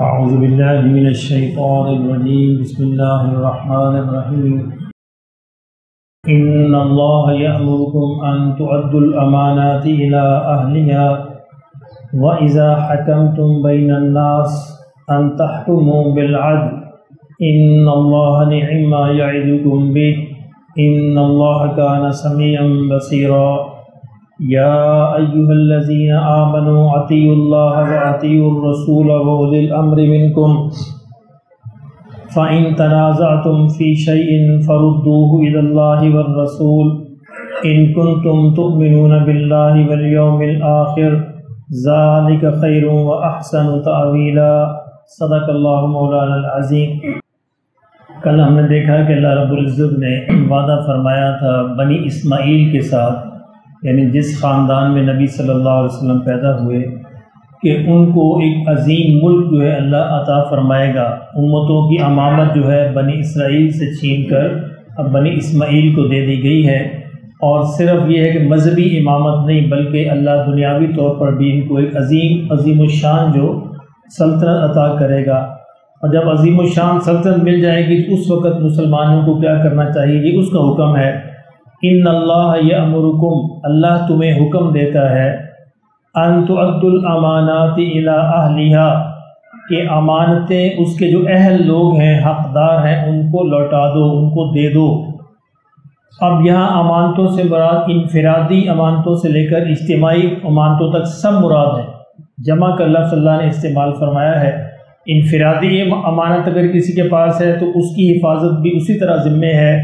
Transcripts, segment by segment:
اعوذ باللہ من الشیطان الرجیم بسم اللہ الرحمن الرحیم ان اللہ یأمرکم ان تؤدوا الامانات الى اہلها واذا حکمتم بین الناس ان تحکموا بالعدل ان اللہ نعم ما یعظکم به ان اللہ کان سمیعا بصیرا یا ایہا الذین آمنوا اطیعوا اللہ واطیعوا الرسول واولی الامر منکم فإن تنازعتم في شيء فردوه إلى الله والرسول إن كنتم تؤمنون بالله واليوم الآخر ذلك خير وأحسن تأويلا صدق اللہ مولانا العظیم۔ کل ہم نے دیکھا کہ اللہ رب العزت نے وعدہ فرمایا تھا بنی اسماعیل کے ساتھ، یعنی جس خاندان میں نبی صلی اللہ علیہ وسلم پیدا ہوئے، کہ ان کو ایک عظیم ملک جو ہے اللہ عطا فرمائے گا۔ امتوں کی امامت جو ہے بنی اسرائیل سے چھین کر اب بنی اسماعیل کو دے دی گئی ہے، اور صرف یہ ہے کہ مذہبی امامت نہیں بلکہ اللہ دنیاوی طور پر بھی ان کو ایک عظیم الشان جو سلطنت عطا کرے گا۔ اور جب عظیم الشان سلطنت مل جائے گی تو اس وقت مسلمانوں کو کیا کرنا چاہیے، یہ اس کا حکم ہے۔ ان اللہ یأمرکم، اللہ تمہیں حکم دیتا ہے، ان تؤدوا الامانات الی اہلہا، کہ امانتیں اس کے جو اہل لوگ ہیں، حقدار ہیں، ان کو لوٹا دو، ان کو دے دو۔ اب یہاں امانتوں سے مراد انفرادی امانتوں سے لے کر اجتماعی امانتوں تک سب مراد ہے۔ جمع کا لفظ اللہ نے استعمال فرمایا ہے۔ انفرادی امانت اگر کسی کے پاس ہے تو اس کی حفاظت بھی اسی طرح ذمہ ہے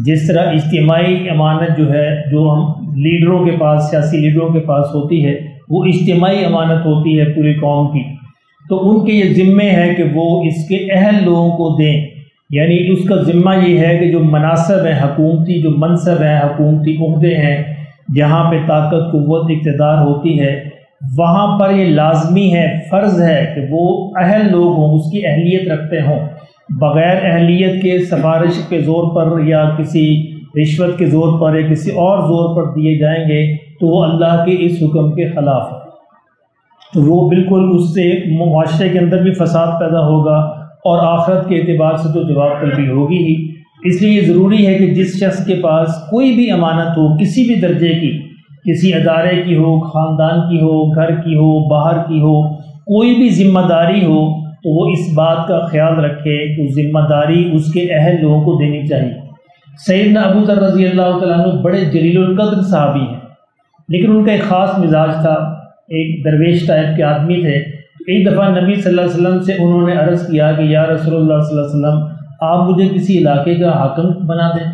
جس طرح اجتماعی امانت جو ہے، جو ہم لیڈروں کے پاس، سیاسی لیڈروں کے پاس ہوتی ہے، وہ اجتماعی امانت ہوتی ہے پوری قوم کی، تو ان کے یہ ذمے ہے کہ وہ اس کے اہل لوگوں کو دیں۔ یعنی اس کا ذمہ یہ ہے کہ جو مناصب ہیں، حکومتی جو منصب ہیں، حکومتی عہدے ہیں، جہاں پہ طاقت، قوت، اقتدار ہوتی ہے، وہاں پر یہ لازمی ہے، فرض ہے کہ وہ اہل لوگ ہوں، اس کی اہلیت رکھتے ہوں۔ بغیر اہلیت کے سفارش کے زور پر یا کسی رشوت کے زور پر یا کسی اور زور پر دیے جائیں گے تو وہ اللہ کے اس حکم کے خلاف ہے، تو وہ بالکل اس سے معاشرے کے اندر بھی فساد پیدا ہوگا اور آخرت کے اعتبار سے تو جواب طلبی ہوگی ہی۔ اس لیے یہ ضروری ہے کہ جس شخص کے پاس کوئی بھی امانت ہو، کسی بھی درجے کی، کسی ادارے کی ہو، خاندان کی ہو، گھر کی ہو، باہر کی ہو، کوئی بھی ذمہ داری ہو، تو وہ اس بات کا خیال رکھے کہ ذمہ داری اس کے اہل لوگوں کو دینی چاہیے۔ سیدنا ابو ذر رضی اللہ تعالیٰ عنہ بڑے جلیل القدر صحابی ہیں، لیکن ان کا ایک خاص مزاج تھا، ایک درویش ٹائپ کے آدمی تھے۔ ایک دفعہ نبی صلی اللہ علیہ وسلم سے انہوں نے عرض کیا کہ یا رسول اللہ صلی اللہ علیہ وسلم، آپ مجھے کسی علاقے کا حاکم بنا دیں۔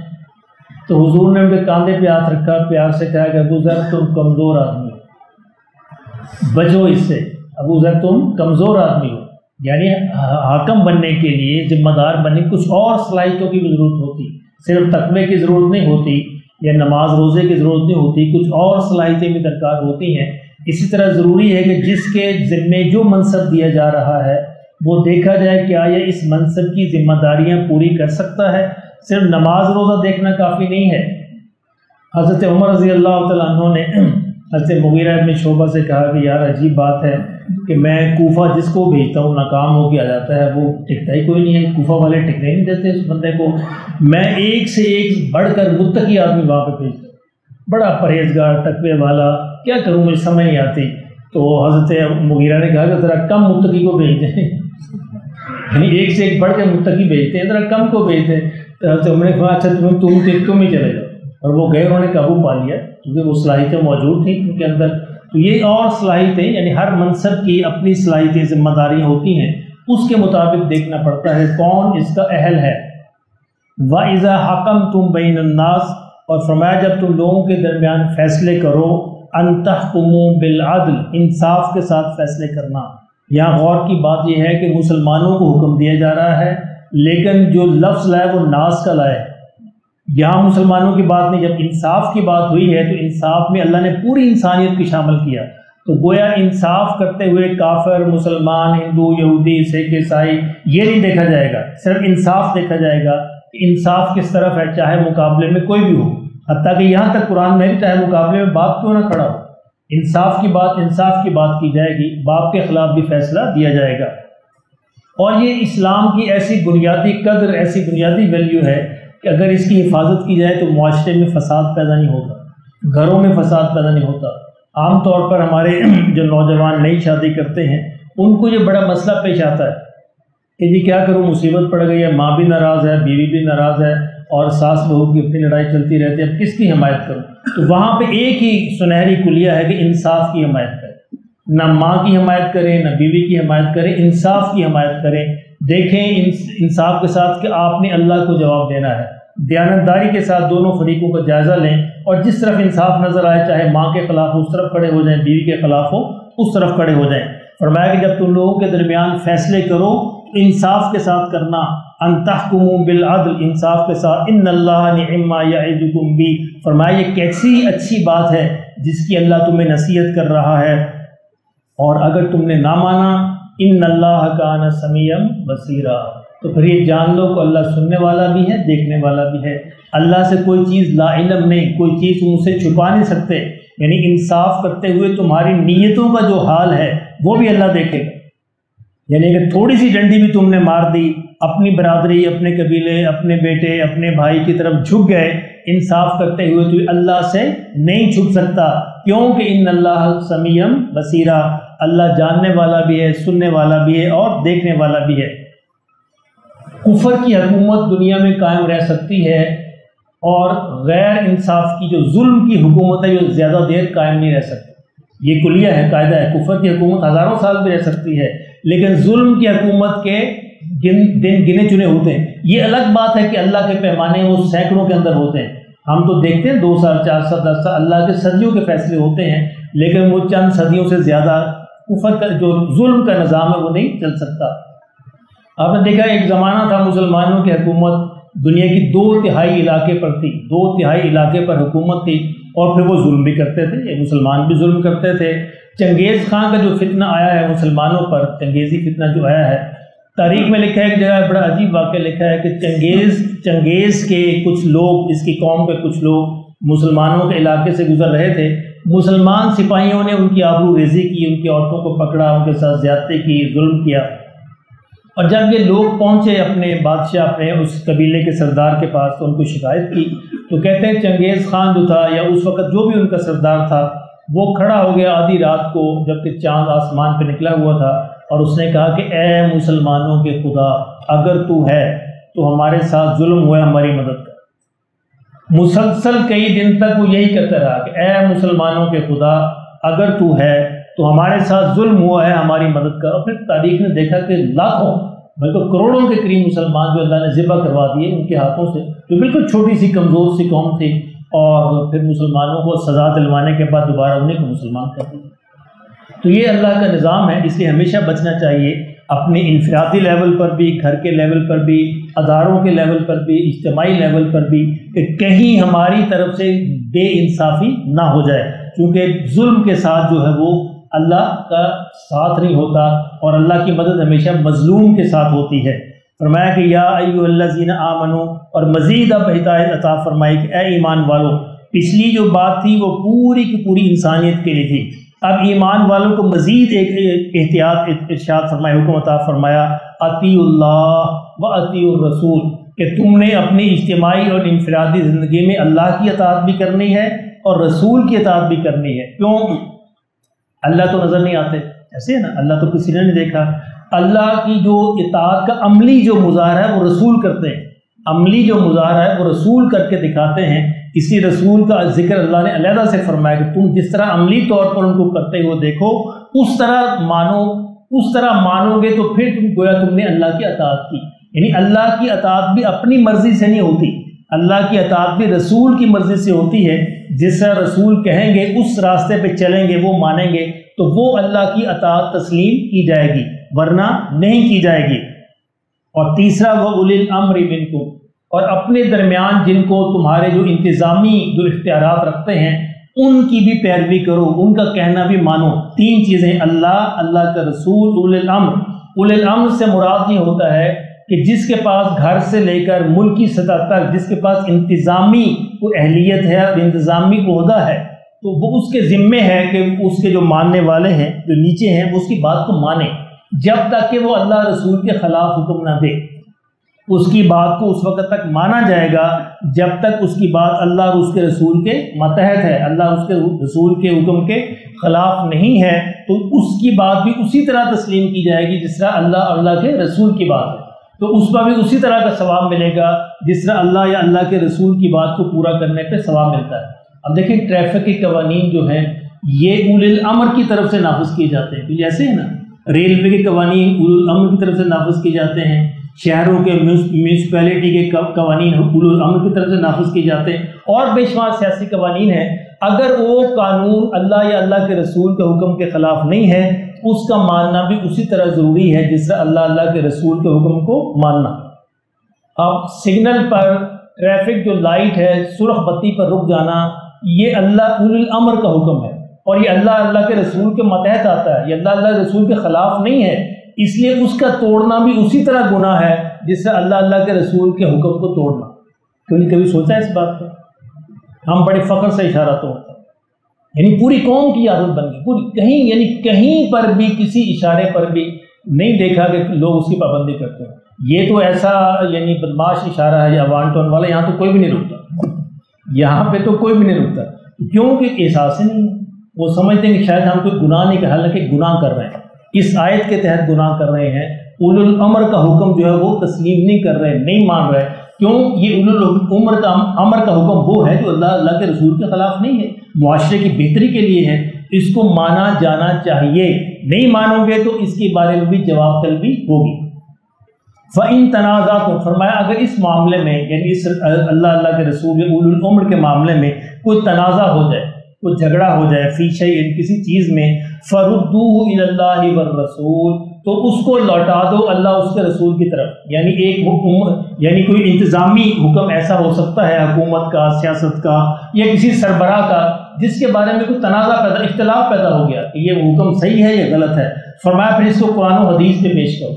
تو حضور نے ان کے کاندھے پہ ہاتھ رکھا، پیار سے کہا کہ ابو ذر تم کمزور آدمی ہو، بچو اس سے، ابو ذر تم کمزور آدمی ہو۔ یعنی حاکم بننے کے لیے، ذمہ دار بننے کچھ اور صلاحیتوں کی بھی ضرورت ہوتی، صرف تقوی کی ضرورت نہیں ہوتی یا نماز روزے کی ضرورت نہیں ہوتی، کچھ اور صلاحیتیں بھی درکار ہوتی ہیں۔ اسی طرح ضروری ہے کہ جس کے ذمے جو منصب دیا جا رہا ہے وہ دیکھا جائے کہ آیا اس منصب کی ذمہ داریاں پوری کر سکتا ہے۔ صرف نماز روزہ دیکھنا کافی نہیں ہے۔ حضرت عمر رضی اللہ تعالیٰ عنہ نے حضرت مغیرہ ابن شعبہ سے کہا کہ یار عجیب بات ہے کہ میں کوفہ جس کو بھیجتا ہوں ناکام ہو کے آ جاتا ہے، وہ ٹکتا ہی کوئی نہیں ہے، کوفہ والے ٹکنے نہیں دیتے اس بندے کو، میں ایک سے ایک بڑھ کر متقی آدمی وہاں پہ بھیجتا ہوں، بڑا پرہیزگار، تقوی والا، کیا کروں مجھے سمجھ نہیں آتی۔ تو حضرت مغیرہ نے کہا کہ ذرا کم متقی کو بھیج دیں، یعنی ایک سے ایک بڑھ کے متقی بھیجتے ہیں، ذرا کم کو بھیج دیں۔ تو حضرت عمر نے کہا اچھا تم ہی چلے جاؤ، اور وہ گئے، انہوں نے قابو پا لیا کیونکہ وہ صلاحیتیں موجود تھیں ان کے اندر۔ تو یہ اور صلاحیتیں، یعنی ہر منصب کی اپنی صلاحیتیں، ذمہ داریاں ہوتی ہیں، اس کے مطابق دیکھنا پڑتا ہے کون اس کا اہل ہے۔ وَإِذَا حَكَمْتُمْ بَيْنَ النَّاسِ، اور فرمایا جب تم لوگوں کے درمیان فیصلے کرو، أَن تَحْكُمُوا بِالْعَدْلِ، انصاف کے ساتھ فیصلے کرنا۔ یہاں غور کی بات یہ ہے کہ مسلمانوں کو حکم دیا جا رہا ہے، لیکن جو لفظ لائے وہ ناس کا لائے، یہاں مسلمانوں کی بات نہیں۔ جب انصاف کی بات ہوئی ہے تو انصاف میں اللہ نے پوری انسانیت کو شامل کیا، تو گویا انصاف کرتے ہوئے کافر، مسلمان، ہندو، یہودی، سکھ، عیسائی یہ نہیں دیکھا جائے گا، صرف انصاف دیکھا جائے گا کہ انصاف کس طرف ہے، چاہے مقابلے میں کوئی بھی ہو، حتیٰ کہ یہاں تک قرآن میں بھی چاہے مقابلے میں باپ کیوں نہ کھڑا ہو، انصاف کی بات کی جائے گی، باپ کے خلاف بھی فیصلہ دیا جائے گا۔ اور یہ اسلام کی ایسی بنیادی قدر، ایسی بنیادی ویلیو ہے کہ اگر اس کی حفاظت کی جائے تو معاشرے میں فساد پیدا نہیں ہوتا، گھروں میں فساد پیدا نہیں ہوتا۔ عام طور پر ہمارے جو نوجوان نئی شادی کرتے ہیں ان کو یہ بڑا مسئلہ پیش آتا ہے کہ جی کیا کروں، مصیبت پڑ گئی ہے، ماں بھی ناراض ہے، بیوی بھی ناراض ہے، اور ساس بہو کی اپنی لڑائی چلتی رہتی ہے، اب کس کی حمایت کروں؟ تو وہاں پہ ایک ہی سنہری کلیہ ہے کہ انصاف کی حمایت کریں، نہ ماں کی حمایت کریں نہ بیوی کی حمایت کریں، انصاف کی حمایت کریں۔ دیکھیں انصاف کے ساتھ کہ آپ نے اللہ کو جواب دینا ہے، دیانتداری کے ساتھ دونوں فریقوں کا جائزہ لیں، اور جس طرف انصاف نظر آئے، چاہے ماں کے خلاف اس طرف کھڑے ہو جائیں، بیوی کے خلاف ہو اس طرف کھڑے ہو جائیں۔ فرمایا کہ جب تم لوگوں کے درمیان فیصلے کرو تو انصاف کے ساتھ کرنا، ان تحکموا بالعدل، انصاف کے ساتھ، ان اللہ نعم ما یعظکم بہ، فرمایا یہ کیسی اچھی بات ہے جس کی اللہ تمہیں نصیحت کر رہا ہے، اور اگر تم نے نہ مانا، ان اللہ کان سمیعا بصیرا، تو پھر یہ جان لو کہ اللہ سننے والا بھی ہے، دیکھنے والا بھی ہے۔ اللہ سے کوئی چیز لا علم نہیں، کوئی چیز تم اسے چھپا نہیں سکتے، یعنی انصاف کرتے ہوئے تمہاری نیتوں کا جو حال ہے وہ بھی اللہ دیکھے گا۔ یعنی کہ تھوڑی سی ڈنڈی بھی تم نے مار دی، اپنی برادری، اپنے قبیلے، اپنے بیٹے، اپنے بھائی کی طرف جھک گئے انصاف کرتے ہوئے، تو اللہ سے نہیں چھپ سکتا، کیونکہ ان اللہ سمیع بصیرا، اللہ جاننے والا بھی ہے، سننے والا بھی ہے اور دیکھنے والا بھی ہے۔ کفر کی حکومت دنیا میں قائم رہ سکتی ہے، اور غیر انصاف کی جو ظلم کی حکومت ہے یہ زیادہ دیر قائم نہیں رہ سکتی۔ یہ کلیہ ہے، قاعدہ ہے، کفر کی حکومت ہزاروں سال بھی رہ سکتی ہے، لیکن ظلم کی حکومت کے دن گنے چنے ہوتے ہیں۔ یہ الگ بات ہے کہ اللہ کے پیمانے وہ سینکڑوں کے اندر ہوتے ہیں، ہم تو دیکھتے ہیں 2 سال 4 سال 10 سال، اللہ کے صدیوں کے فیصلے ہوتے ہیں، لیکن وہ چند صدیوں سے زیادہ کفر کا جو ظلم کا نظام ہے وہ نہیں چل سکتا۔ آپ نے دیکھا ایک زمانہ تھا مسلمانوں کی حکومت دنیا کی 2/3 علاقے پر تھی، 2/3 علاقے پر حکومت تھی، اور پھر وہ ظلم بھی کرتے تھے، یہ مسلمان بھی ظلم کرتے تھے۔ چنگیز خان کا جو فتنہ آیا ہے مسلمانوں پر، چنگیزی فتنہ جو آیا ہے، تاریخ میں لکھا ہے، ایک جگہ بڑا عجیب واقعہ لکھا ہے کہ چنگیز کے کچھ لوگ، اس کی قوم کے کچھ لوگ مسلمانوں کے علاقے سے گزر رہے تھے، مسلمان سپاہیوں نے ان کی آبرو ریزی کی، ان کی عورتوں کو پکڑا، ان کے ساتھ زیادتی کی، ظلم کیا۔ اور جب یہ لوگ پہنچے اپنے بادشاہ، اپنے اس قبیلے کے سردار کے پاس، تو ان کو شکایت کی، تو کہتے ہیں چنگیز خان جو تھا، یا اس وقت جو بھی ان کا سردار تھا، وہ کھڑا ہو گیا آدھی رات کو جبکہ چاند آسمان پہ نکلا ہوا تھا، اور اس نے کہا کہ اے مسلمانوں کے خدا، اگر تو ہے تو ہمارے ساتھ ظلم ہوا ہے، ہماری مدد کر۔ مسلسل کئی دن تک وہ یہی کہتا رہا کہ اے مسلمانوں کے خدا، اگر تو ہے تو ہمارے ساتھ ظلم ہوا ہے، ہماری مدد کر۔ اور پھر تاریخ نے دیکھا کہ لاکھوں بلکہ کروڑوں کے قریب مسلمان جو اللہ نے ذبح کروا دیے ان کے ہاتھوں سے، جو بالکل چھوٹی سی کمزور سی قوم تھی، اور پھر مسلمانوں کو سزا دلوانے کے بعد دوبارہ انہیں کو مسلمان کر دیا۔ تو یہ اللہ کا نظام ہے، اس لیے ہمیشہ بچنا چاہیے، اپنے انفرادی لیول پر بھی، گھر کے لیول پر بھی، اداروں کے لیول پر بھی، اجتماعی لیول پر بھی، کہ کہیں ہماری طرف سے بے انصافی نہ ہو جائے، کیونکہ ظلم کے ساتھ جو ہے وہ اللہ کا ساتھ نہیں ہوتا، اور اللہ کی مدد ہمیشہ مظلوم کے ساتھ ہوتی ہے۔ فرمایا کہ یا ایھا الذین آمنو، اور مزید اب ہدایت عطا فرمائی کہ اے ایمان والو۔ پچھلی جو بات تھی وہ پوری کی پوری انسانیت کے لیے تھی، اب ایمان والوں کو مزید ایک احتیاط ارشاد فرمایا، حکم عطا فرمایا، اطیعوا اللہ و اطیعوا الرسول، کہ تم نے اپنی اجتماعی اور انفرادی زندگی میں اللہ کی اطاعت بھی کرنی ہے اور رسول کی اطاعت بھی کرنی ہے۔ کیوں؟ اللہ تو نظر نہیں آتے، ایسے ہے نا، اللہ تو کسی نے نہیں دیکھا۔ اللہ کی جو اطاعت کا عملی جو مظاہرہ ہے وہ رسول کرتے ہیں، عملی جو مظاہرہ ہے وہ رسول کر کے دکھاتے ہیں۔ اسی رسول کا ذکر اللہ نے علیحدہ سے فرمایا کہ تم جس طرح عملی طور پر ان کو کرتے ہوئے دیکھو، اس طرح مانو گے، تو پھر گویا تم نے اللہ کی اطاعت کی۔ یعنی اللہ کی اطاعت بھی اپنی مرضی سے نہیں ہوتی، اللہ کی اطاعت بھی رسول کی مرضی سے ہوتی ہے۔ جس طرح رسول کہیں گے اس راستے پہ چلیں گے، وہ مانیں گے، تو وہ اللہ کی اطاعت تسلیم کی جائے گی، ورنہ نہیں کی جائے گی۔ اور تیسرا وَأُولِي الْأَمْرِ مِنْكُمْ، اور اپنے درمیان جن کو تمہارے جو انتظامی جو اختیارات رکھتے ہیں ان کی بھی پیروی کرو، ان کا کہنا بھی مانو۔ 3 چیزیں، اللہ کا رسول، اولی الامر۔ اولی الامر سے مراد یہ ہوتا ہے کہ جس کے پاس گھر سے لے کر ملکی سطح تک جس کے پاس انتظامی کوئی اہلیت ہے اور انتظامی عہدہ ہے، تو وہ اس کے ذمے ہے کہ اس کے جو ماننے والے ہیں، جو نیچے ہیں، وہ اس کی بات کو مانیں۔ جب تک کہ وہ اللہ رسول کے خلاف حکم نہ دے، اس کی بات کو اس وقت تک مانا جائے گا جب تک اس کی بات اللہ اور اس کے رسول کے ماتحت ہے، اللہ اس کے رسول کے حکم کے خلاف نہیں ہے، تو اس کی بات بھی اسی طرح تسلیم کی جائے گی جس طرح اللہ اور اللہ کے رسول کی بات ہے، تو اس پر بھی اسی طرح کا ثواب ملے گا جس طرح اللہ یا اللہ کے رسول کی بات کو پورا کرنے پہ ثواب ملتا ہے۔ اب دیکھیں ٹریفک کے قوانین جو ہیں یہ اولی الامر کی طرف سے نافذ کیے جاتے ہیں، تو ایسے ہے نا، ریلوے کے قوانین اولی الامر کی طرف سے نافذ کیے جاتے ہیں، شہروں کے میونسپیلٹی کے قوانین اولی الامر کی طرف سے نافذ کیے جاتے ہیں، اور بے شمار سیاسی قوانین ہیں۔ اگر وہ قانون اللہ یا اللہ کے رسول کے حکم کے خلاف نہیں ہے، اس کا ماننا بھی اسی طرح ضروری ہے جس طرح اللہ کے رسول کے حکم کو ماننا۔ اب سگنل پر ٹریفک جو لائٹ ہے، سرخ بتی پر رک جانا، یہ اللہ اولی الامر کا حکم ہے، اور یہ اللہ کے رسول کے ماتحت آتا ہے، یہ اللہ کے رسول کے خلاف نہیں ہے، اس لیے اس کا توڑنا بھی اسی طرح گناہ ہے جس سے اللہ کے رسول کے حکم کو توڑنا۔ کیوں کبھی سوچا اس بات پر؟ ہم بڑے فخر سے اشارہ تو ہوتا ہے، یعنی پوری قوم کی عادت بن گئی، پوری کہیں یعنی کہیں پر بھی کسی اشارے پر بھی نہیں دیکھا کہ لوگ اس کی پابندی کرتے ہیں۔ یہ تو ایسا یعنی بدماش اشارہ ہے یا وان ٹون والا، یہاں تو کوئی بھی نہیں رکتا، یہاں پہ تو کوئی بھی نہیں رکتا، کیونکہ احساس ہی نہیں ہے، وہ سمجھتے ہیں کہ شاید ہم کوئی گناہ نہیں کر، حالانکہ گناہ کر رہے ہیں، اس آیت کے تحت گناہ کر رہے ہیں، اولی الامر کا حکم جو ہے وہ تسلیم نہیں کر رہے، نہیں مان رہے، کیوں؟ یہ اولی الامر کا حکم وہ ہے جو اللہ کے رسول کے خلاف نہیں ہے، معاشرے کی بہتری کے لیے ہے، اس کو مانا جانا چاہیے، نہیں مانو گے تو اس کے بارے میں بھی جواب طلبی ہوگی۔ فَإِن تَنَازَعْتُمْ، فرمایا اگر اس معاملے میں یعنی اس اللہ کے رسول اولی الامر کے معاملے میں کوئی تنازع ہو جائے، کوئی جھگڑا ہو جائے، فی شیء کسی چیز میں، فَرُدُّوهُ إِلَى اللَّهِ وَالرَّسُولِ، تو اس کو لوٹا دو اللہ اس کے رسول کی طرف، یعنی ایک حکم یعنی کوئی انتظامی حکم ایسا ہو سکتا ہے حکومت کا، سیاست کا، یا کسی سربراہ کا، جس کے بارے میں کوئی تنازع پیدا، اختلاف پیدا ہو گیا کہ یہ حکم صحیح ہے یا غلط ہے، فرمایا پھر اس کو قرآن و حدیث میں پیش کرو،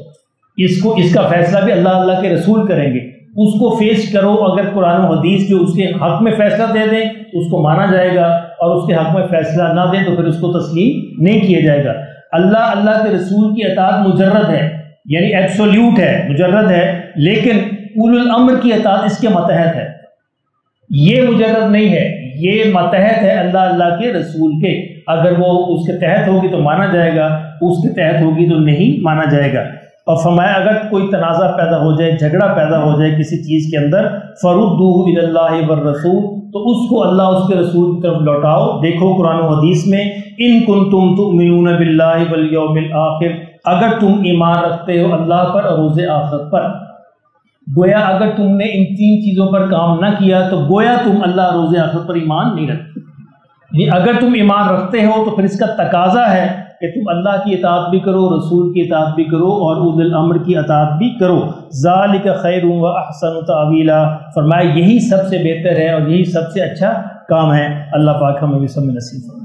اس کا فیصلہ بھی اللہ کے رسول کریں گے، اس کو پیش کرو، اگر قرآن و حدیث جو اس کے حق میں فیصلہ دے دیں اس کو مانا جائے گا، اور اس کے حق میں فیصلہ نہ دیں تو پھر اس کو تسلیم نہیں کیا جائے گا۔ اللہ کے رسول کی اطاعت مجرد ہے، یعنی ایبسولوٹ ہے، مجرد ہے، لیکن اولو الامر کی اطاعت اس کے ماتحت ہے، یہ مجرد نہیں ہے، یہ ماتحت ہے اللہ کے رسول کے، اگر وہ اس کے تحت ہوگی تو مانا جائے گا، اس کے تحت ہوگی تو نہیں مانا جائے گا۔ اور فرمایا اگر کوئی تنازع پیدا ہو جائے، جھگڑا پیدا ہو جائے کسی چیز کے اندر، فَرُدُّوهُ إِلَى اللَّهِ وَالرَّسُولِ، تو اس کو اللہ اس کے رسول کی طرف لوٹاؤ۔ دیکھو قرآن و حدیث میں ان کنتم تؤمنون باللہ والیوم الآخر، اگر تم ایمان رکھتے ہو اللہ پر اور روز آخرت پر، گویا اگر تم نے ان تین چیزوں پر کام نہ کیا تو گویا تم اللہ روز آخرت پر ایمان نہیں رکھتے، یعنی اگر تم ایمان رکھتے ہو تو پھر اس کا تقاضا ہے کہ تم اللہ کی اطاعت بھی کرو، رسول کی اطاعت بھی کرو، اور اولی الامر کی اطاعت بھی کرو۔ ذالک خیر و احسن تاویلا، فرمایا یہی سب سے بہتر ہے اور یہی سب سے اچھا کام ہے۔ اللہ پاک ہمیں بھی سب میں نصیب فرمائے۔